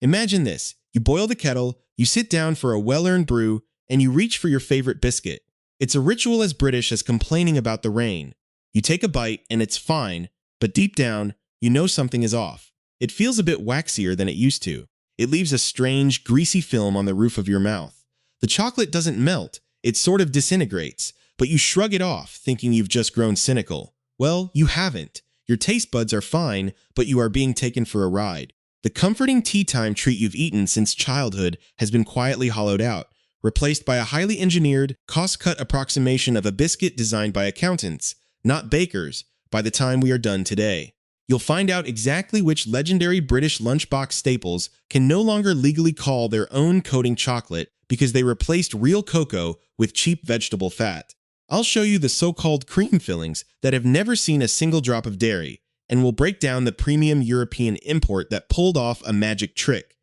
Imagine this. You boil the kettle, you sit down for a well-earned brew, and you reach for your favorite biscuit. It's a ritual as British as complaining about the rain. You take a bite, and it's fine, but deep down, you know something is off. It feels a bit waxier than it used to. It leaves a strange, greasy film on the roof of your mouth. The chocolate doesn't melt, it sort of disintegrates, but you shrug it off, thinking you've just grown cynical. Well, you haven't. Your taste buds are fine, but you are being taken for a ride. The comforting tea time treat you've eaten since childhood has been quietly hollowed out, replaced by a highly engineered, cost-cut approximation of a biscuit designed by accountants, not bakers, by the time we are done today. You'll find out exactly which legendary British lunchbox staples can no longer legally call their own coating chocolate because they replaced real cocoa with cheap vegetable fat. I'll show you the so-called cream fillings that have never seen a single drop of dairy, and we'll break down the premium European import that pulled off a magic trick,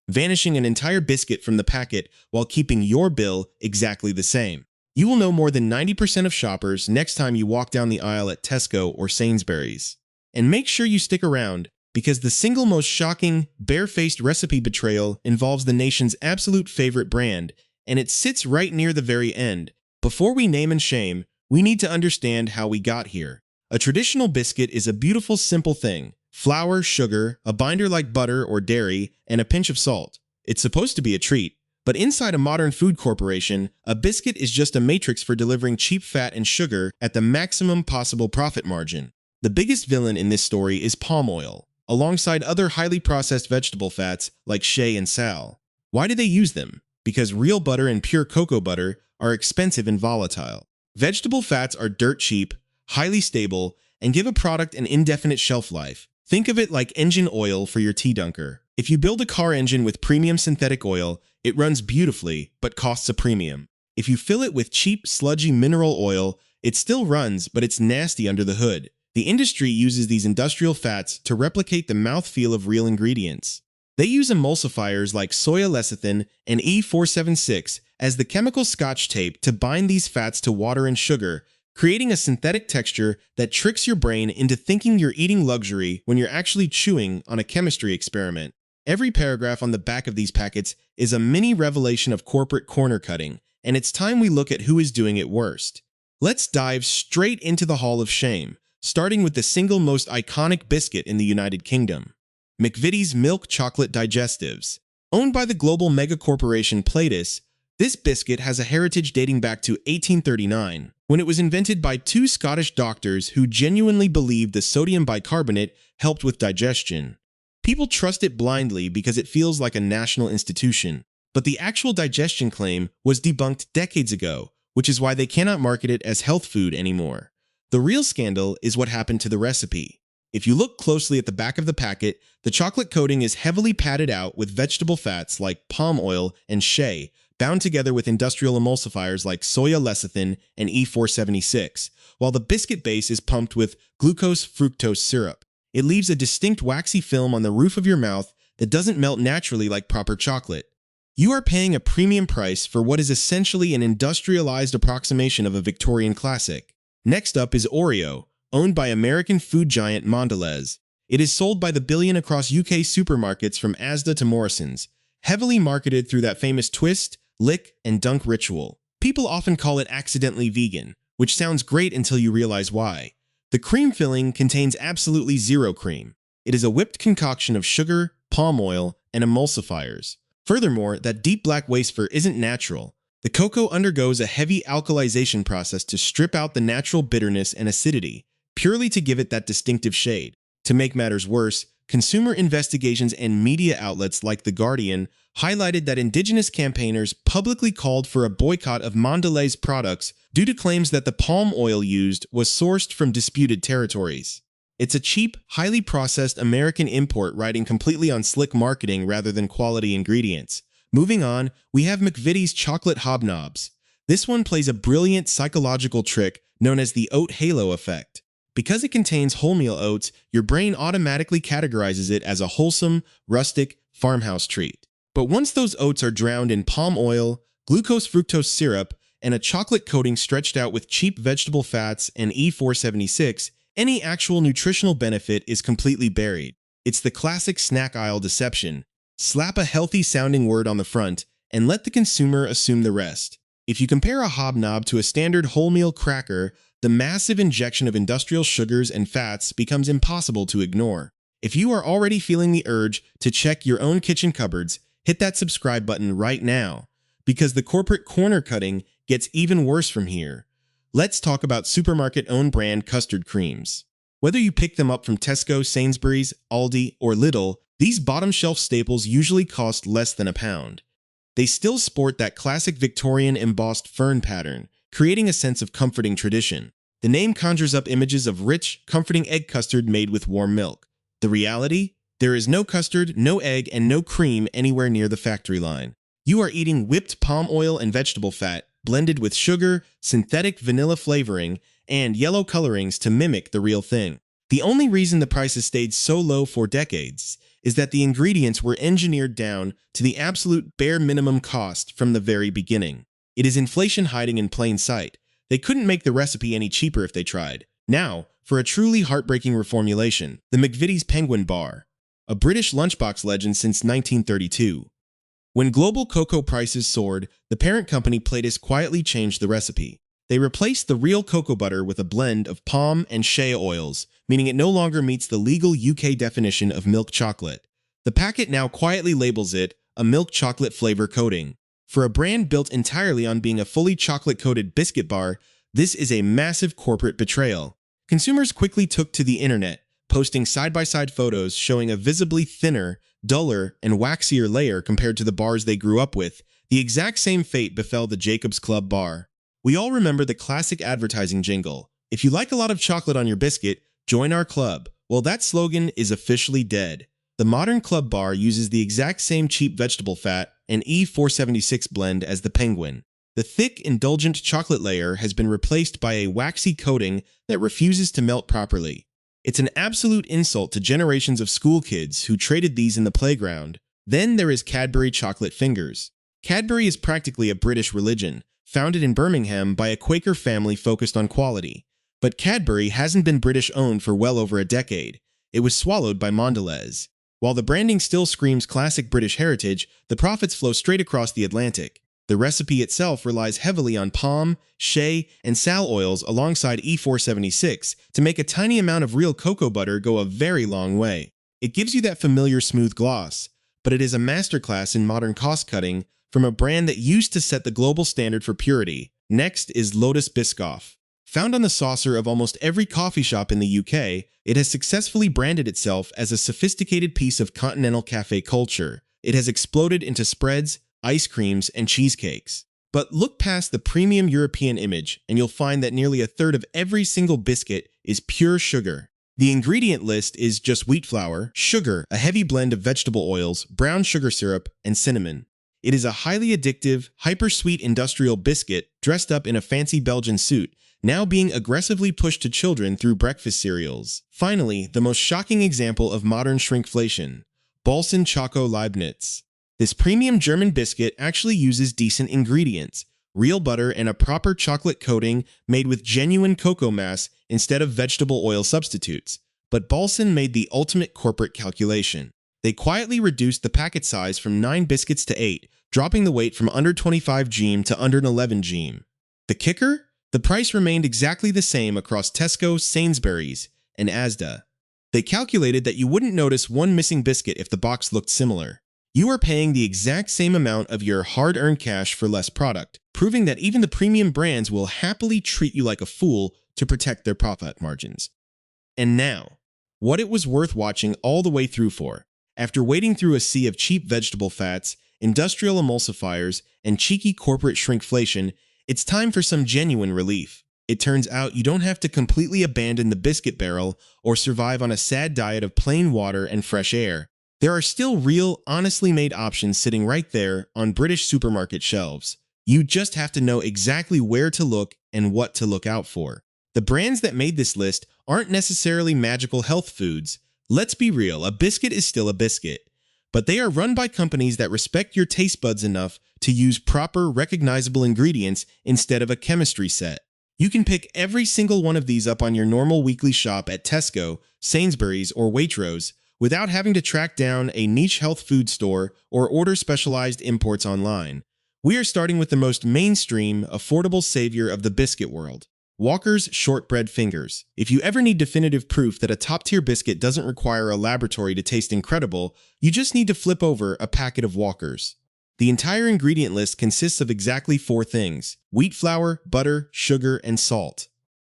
vanishing an entire biscuit from the packet while keeping your bill exactly the same. You will know more than 90% of shoppers next time you walk down the aisle at Tesco or Sainsbury's. And make sure you stick around, because the single most shocking, bare-faced recipe betrayal involves the nation's absolute favorite brand, and it sits right near the very end. Before we name and shame, we need to understand how we got here. A traditional biscuit is a beautiful, simple thing. Flour, sugar, a binder like butter or dairy, and a pinch of salt. It's supposed to be a treat. But inside a modern food corporation, a biscuit is just a matrix for delivering cheap fat and sugar at the maximum possible profit margin. The biggest villain in this story is palm oil, alongside other highly processed vegetable fats like shea and sal. Why do they use them? Because real butter and pure cocoa butter are expensive and volatile. Vegetable fats are dirt cheap, highly stable, and give a product an indefinite shelf life. Think of it like engine oil for your tea dunker. If you build a car engine with premium synthetic oil, it runs beautifully, but costs a premium. If you fill it with cheap, sludgy mineral oil, it still runs, but it's nasty under the hood. The industry uses these industrial fats to replicate the mouthfeel of real ingredients. They use emulsifiers like soya lecithin and E476 as the chemical scotch tape to bind these fats to water and sugar, creating a synthetic texture that tricks your brain into thinking you're eating luxury when you're actually chewing on a chemistry experiment. Every paragraph on the back of these packets is a mini revelation of corporate corner cutting, and it's time we look at who is doing it worst. Let's dive straight into the Hall of Shame, starting with the single most iconic biscuit in the United Kingdom. McVitie's Milk Chocolate Digestives. Owned by the global megacorporation Platis, this biscuit has a heritage dating back to 1839, when it was invented by two Scottish doctors who genuinely believed the sodium bicarbonate helped with digestion. People trust it blindly because it feels like a national institution, but the actual digestion claim was debunked decades ago, which is why they cannot market it as health food anymore. The real scandal is what happened to the recipe. If you look closely at the back of the packet, the chocolate coating is heavily padded out with vegetable fats like palm oil and shea, bound together with industrial emulsifiers like soya lecithin and E476, while the biscuit base is pumped with glucose-fructose syrup. It leaves a distinct waxy film on the roof of your mouth that doesn't melt naturally like proper chocolate. You are paying a premium price for what is essentially an industrialized approximation of a Victorian classic. Next up is Oreo, owned by American food giant Mondelez. It is sold by the billion across UK supermarkets from Asda to Morrison's, heavily marketed through that famous twist, lick, and dunk ritual. People often call it accidentally vegan, which sounds great until you realize why. The cream filling contains absolutely zero cream. It is a whipped concoction of sugar, palm oil, and emulsifiers. Furthermore, that deep black wafer isn't natural. The cocoa undergoes a heavy alkalization process to strip out the natural bitterness and acidity, purely to give it that distinctive shade. To make matters worse, consumer investigations and media outlets like The Guardian highlighted that indigenous campaigners publicly called for a boycott of Mondelez products due to claims that the palm oil used was sourced from disputed territories. It's a cheap, highly processed American import riding completely on slick marketing rather than quality ingredients. Moving on, we have McVitie's Chocolate Hobnobs. This one plays a brilliant psychological trick known as the oat halo effect. Because it contains wholemeal oats, your brain automatically categorizes it as a wholesome, rustic, farmhouse treat. But once those oats are drowned in palm oil, glucose-fructose syrup, and a chocolate coating stretched out with cheap vegetable fats and E476, any actual nutritional benefit is completely buried. It's the classic snack aisle deception. Slap a healthy-sounding word on the front and let the consumer assume the rest. If you compare a hobnob to a standard wholemeal cracker, the massive injection of industrial sugars and fats becomes impossible to ignore. If you are already feeling the urge to check your own kitchen cupboards, hit that subscribe button right now, because the corporate corner cutting gets even worse from here. Let's talk about supermarket-owned brand custard creams. Whether you pick them up from Tesco, Sainsbury's, Aldi, or Lidl, these bottom-shelf staples usually cost less than £1. They still sport that classic Victorian embossed fern pattern, creating a sense of comforting tradition. The name conjures up images of rich, comforting egg custard made with warm milk. The reality? There is no custard, no egg, and no cream anywhere near the factory line. You are eating whipped palm oil and vegetable fat, blended with sugar, synthetic vanilla flavoring, and yellow colorings to mimic the real thing. The only reason the price has stayed so low for decades is that the ingredients were engineered down to the absolute bare minimum cost from the very beginning. It is inflation hiding in plain sight. They couldn't make the recipe any cheaper if they tried. Now, for a truly heartbreaking reformulation, the McVitie's Penguin Bar, a British lunchbox legend since 1932. When global cocoa prices soared, the parent company Platis quietly changed the recipe. They replaced the real cocoa butter with a blend of palm and shea oils, meaning it no longer meets the legal UK definition of milk chocolate. The packet now quietly labels it a milk chocolate flavor coating. For a brand built entirely on being a fully chocolate-coated biscuit bar, this is a massive corporate betrayal. Consumers quickly took to the internet, posting side-by-side photos showing a visibly thinner, duller, and waxier layer compared to the bars they grew up with. The exact same fate befell the Jacob's Club bar. We all remember the classic advertising jingle, "If you like a lot of chocolate on your biscuit, join our club." Well, that slogan is officially dead. The modern club bar uses the exact same cheap vegetable fat and E476 blend as the Penguin. The thick, indulgent chocolate layer has been replaced by a waxy coating that refuses to melt properly. It's an absolute insult to generations of school kids who traded these in the playground. Then there is Cadbury Chocolate Fingers. Cadbury is practically a British religion, founded in Birmingham by a Quaker family focused on quality. But Cadbury hasn't been British-owned for well over a decade. It was swallowed by Mondelez. While the branding still screams classic British heritage, the profits flow straight across the Atlantic. The recipe itself relies heavily on palm, shea, and sal oils alongside E476 to make a tiny amount of real cocoa butter go a very long way. It gives you that familiar smooth gloss, but it is a masterclass in modern cost-cutting from a brand that used to set the global standard for purity. Next is Lotus Biscoff. Found on the saucer of almost every coffee shop in the UK, it has successfully branded itself as a sophisticated piece of continental cafe culture. It has exploded into spreads, ice creams, and cheesecakes. But look past the premium European image, and you'll find that nearly a third of every single biscuit is pure sugar. The ingredient list is just wheat flour, sugar, a heavy blend of vegetable oils, brown sugar syrup, and cinnamon. It is a highly addictive, hyper-sweet industrial biscuit dressed up in a fancy Belgian suit, now being aggressively pushed to children through breakfast cereals. Finally, the most shocking example of modern shrinkflation, Balsen Choco Leibniz. This premium German biscuit actually uses decent ingredients, real butter and a proper chocolate coating made with genuine cocoa mass instead of vegetable oil substitutes. But Balsen made the ultimate corporate calculation. They quietly reduced the packet size from 9 biscuits to 8, dropping the weight from under 25 g to under 11 g. The kicker? The price remained exactly the same across Tesco, Sainsbury's, and Asda. They calculated that you wouldn't notice one missing biscuit if the box looked similar. You are paying the exact same amount of your hard-earned cash for less product, proving that even the premium brands will happily treat you like a fool to protect their profit margins. And now, what it was worth watching all the way through for. After wading through a sea of cheap vegetable fats, industrial emulsifiers, and cheeky corporate shrinkflation, it's time for some genuine relief. It turns out you don't have to completely abandon the biscuit barrel or survive on a sad diet of plain water and fresh air. There are still real, honestly made options sitting right there on British supermarket shelves. You just have to know exactly where to look and what to look out for. The brands that made this list aren't necessarily magical health foods. Let's be real, a biscuit is still a biscuit. But they are run by companies that respect your taste buds enough to use proper, recognizable ingredients instead of a chemistry set. You can pick every single one of these up on your normal weekly shop at Tesco, Sainsbury's, or Waitrose, without having to track down a niche health food store or order specialized imports online. We are starting with the most mainstream, affordable savior of the biscuit world. Walker's Shortbread Fingers. If you ever need definitive proof that a top-tier biscuit doesn't require a laboratory to taste incredible, you just need to flip over a packet of Walker's. The entire ingredient list consists of exactly 4 things: wheat flour, butter, sugar, and salt.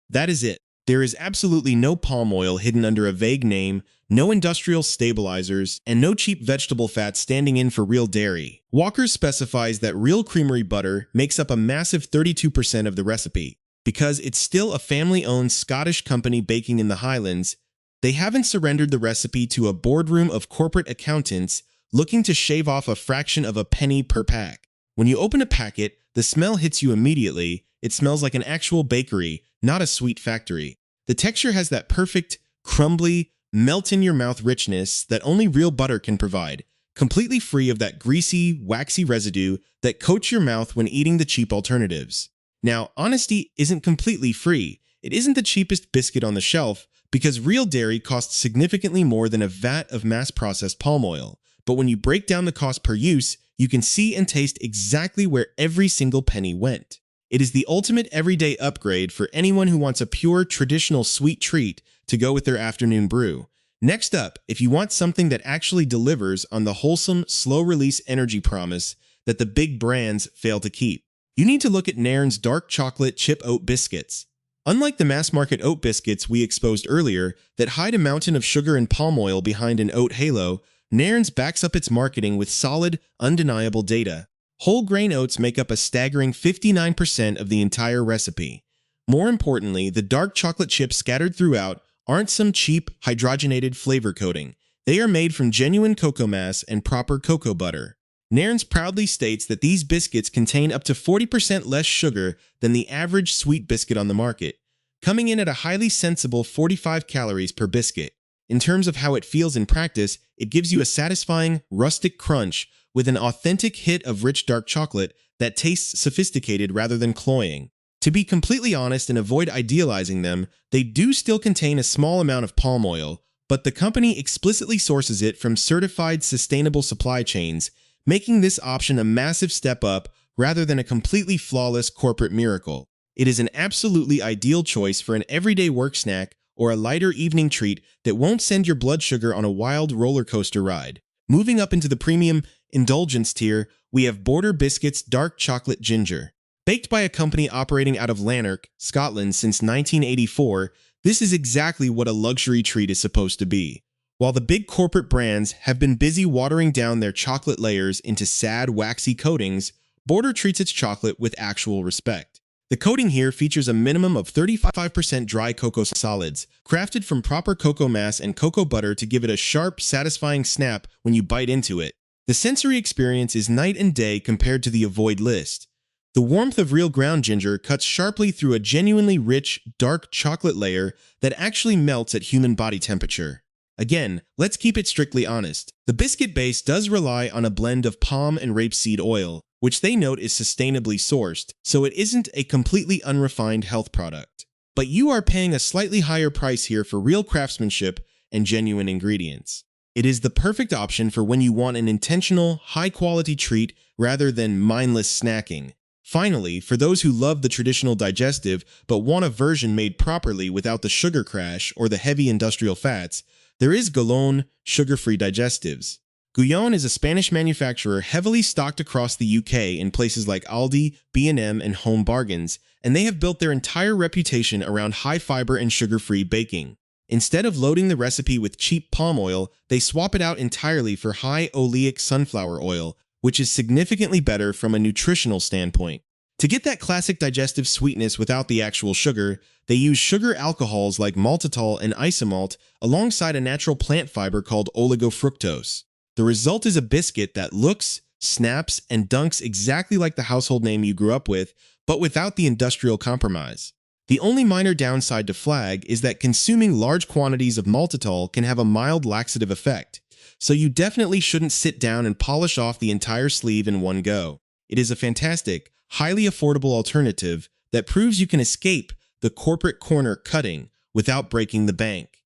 That is it. There is absolutely no palm oil hidden under a vague name, no industrial stabilizers, and no cheap vegetable fat standing in for real dairy. Walker's specifies that real creamery butter makes up a massive 32% of the recipe. Because it's still a family-owned Scottish company baking in the Highlands, they haven't surrendered the recipe to a boardroom of corporate accountants looking to shave off a fraction of a penny per pack. When you open a packet, the smell hits you immediately. It smells like an actual bakery, not a sweet factory. The texture has that perfect, crumbly, melt-in-your-mouth richness that only real butter can provide, completely free of that greasy, waxy residue that coats your mouth when eating the cheap alternatives. Now, honesty isn't completely free. It isn't the cheapest biscuit on the shelf because real dairy costs significantly more than a vat of mass-processed palm oil. But when you break down the cost per use, you can see and taste exactly where every single penny went. It is the ultimate everyday upgrade for anyone who wants a pure, traditional sweet treat to go with their afternoon brew. Next up, if you want something that actually delivers on the wholesome, slow-release energy promise that the big brands fail to keep, you need to look at Nairn's dark chocolate chip oat biscuits. Unlike the mass-market oat biscuits we exposed earlier that hide a mountain of sugar and palm oil behind an oat halo, Nairn's backs up its marketing with solid, undeniable data. Whole grain oats make up a staggering 59% of the entire recipe. More importantly, the dark chocolate chips scattered throughout aren't some cheap, hydrogenated flavor coating. They are made from genuine cocoa mass and proper cocoa butter. Nairn's proudly states that these biscuits contain up to 40% less sugar than the average sweet biscuit on the market, coming in at a highly sensible 45 calories per biscuit. In terms of how it feels in practice, it gives you a satisfying, rustic crunch with an authentic hit of rich dark chocolate that tastes sophisticated rather than cloying. To be completely honest and avoid idealizing them, they do still contain a small amount of palm oil, but the company explicitly sources it from certified sustainable supply chains, making this option a massive step up rather than a completely flawless corporate miracle. It is an absolutely ideal choice for an everyday work snack or a lighter evening treat that won't send your blood sugar on a wild roller coaster ride. Moving up into the premium indulgence tier, we have Border Biscuits Dark Chocolate Ginger. Baked by a company operating out of Lanark, Scotland since 1984, this is exactly what a luxury treat is supposed to be. While the big corporate brands have been busy watering down their chocolate layers into sad, waxy coatings, Border treats its chocolate with actual respect. The coating here features a minimum of 35% dry cocoa solids, crafted from proper cocoa mass and cocoa butter to give it a sharp, satisfying snap when you bite into it. The sensory experience is night and day compared to the Avoid list. The warmth of real ground ginger cuts sharply through a genuinely rich, dark chocolate layer that actually melts at human body temperature. Again, let's keep it strictly honest. The biscuit base does rely on a blend of palm and rapeseed oil, which they note is sustainably sourced, so it isn't a completely unrefined health product. But you are paying a slightly higher price here for real craftsmanship and genuine ingredients. It is the perfect option for when you want an intentional, high-quality treat rather than mindless snacking. Finally, for those who love the traditional digestive but want a version made properly without the sugar crash or the heavy industrial fats, there is Gullón sugar-free digestives. Gullón is a Spanish manufacturer heavily stocked across the UK in places like Aldi, B&M, and Home Bargains, and they have built their entire reputation around high-fiber and sugar-free baking. Instead of loading the recipe with cheap palm oil, they swap it out entirely for high oleic sunflower oil, which is significantly better from a nutritional standpoint. To get that classic digestive sweetness without the actual sugar, they use sugar alcohols like maltitol and isomalt alongside a natural plant fiber called oligofructose. The result is a biscuit that looks, snaps, and dunks exactly like the household name you grew up with, but without the industrial compromise. The only minor downside to flag is that consuming large quantities of maltitol can have a mild laxative effect, so you definitely shouldn't sit down and polish off the entire sleeve in one go. It is a fantastic, highly affordable alternative that proves you can escape the corporate corner cutting without breaking the bank.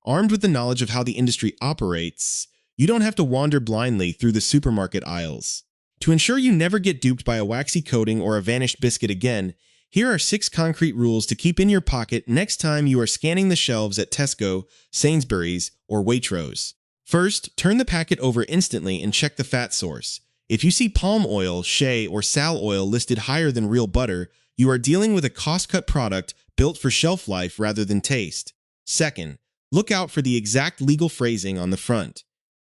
Armed with the knowledge of how the industry operates, you don't have to wander blindly through the supermarket aisles. To ensure you never get duped by a waxy coating or a vanished biscuit again, here are 6 concrete rules to keep in your pocket next time you are scanning the shelves at Tesco, Sainsbury's, or Waitrose. First, turn the packet over instantly and check the fat source. If you see palm oil, shea, or sal oil listed higher than real butter, you are dealing with a cost-cut product built for shelf life rather than taste. Second, look out for the exact legal phrasing on the front.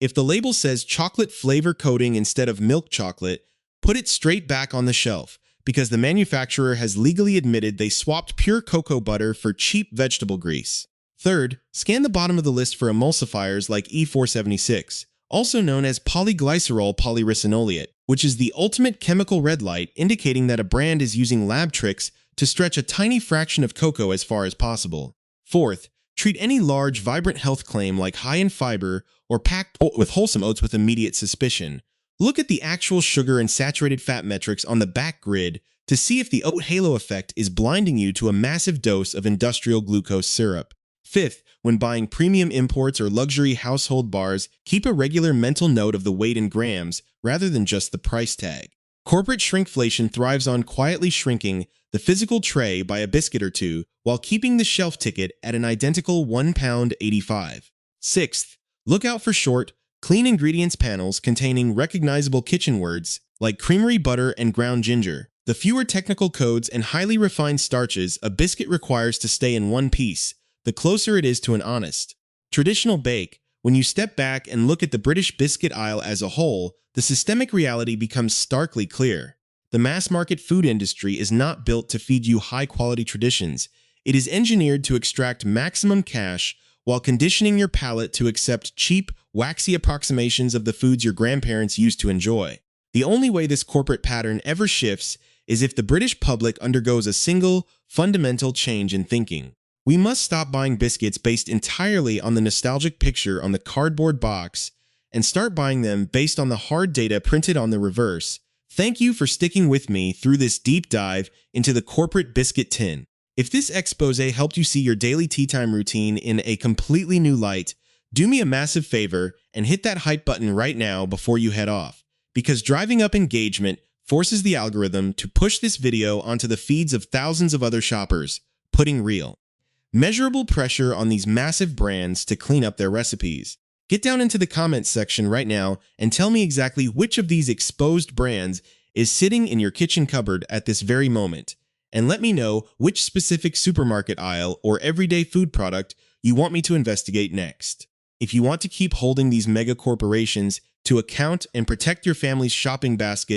If the label says chocolate flavor coating instead of milk chocolate, put it straight back on the shelf, because the manufacturer has legally admitted they swapped pure cocoa butter for cheap vegetable grease. Third, scan the bottom of the list for emulsifiers like E476, also known as polyglycerol polyricinoleate, which is the ultimate chemical red light indicating that a brand is using lab tricks to stretch a tiny fraction of cocoa as far as possible. Fourth, treat any large, vibrant health claim like high in fiber or packed with wholesome oats with immediate suspicion. Look at the actual sugar and saturated fat metrics on the back grid to see if the oat halo effect is blinding you to a massive dose of industrial glucose syrup. Fifth, when buying premium imports or luxury household bars, keep a regular mental note of the weight in grams rather than just the price tag. Corporate shrinkflation thrives on quietly shrinking the physical tray by a biscuit or two while keeping the shelf ticket at an identical £1.85. Sixth, look out for short, clean ingredients panels containing recognizable kitchen words like creamery butter and ground ginger. The fewer technical codes and highly refined starches a biscuit requires to stay in one piece, the closer it is to an honest, traditional bake. When you step back and look at the British biscuit aisle as a whole, the systemic reality becomes starkly clear. The mass-market food industry is not built to feed you high-quality traditions. It is engineered to extract maximum cash while conditioning your palate to accept cheap, waxy approximations of the foods your grandparents used to enjoy. The only way this corporate pattern ever shifts is if the British public undergoes a single, fundamental change in thinking. We must stop buying biscuits based entirely on the nostalgic picture on the cardboard box and start buying them based on the hard data printed on the reverse. Thank you for sticking with me through this deep dive into the corporate biscuit tin. If this expose helped you see your daily tea time routine in a completely new light, do me a massive favor and hit that hype button right now before you head off, because driving up engagement forces the algorithm to push this video onto the feeds of thousands of other shoppers, putting real, measurable pressure on these massive brands to clean up their recipes. Get down into the comments section right now and tell me exactly which of these exposed brands is sitting in your kitchen cupboard at this very moment, and let me know which specific supermarket aisle or everyday food product you want me to investigate next. If you want to keep holding these mega corporations to account and protect your family's shopping basket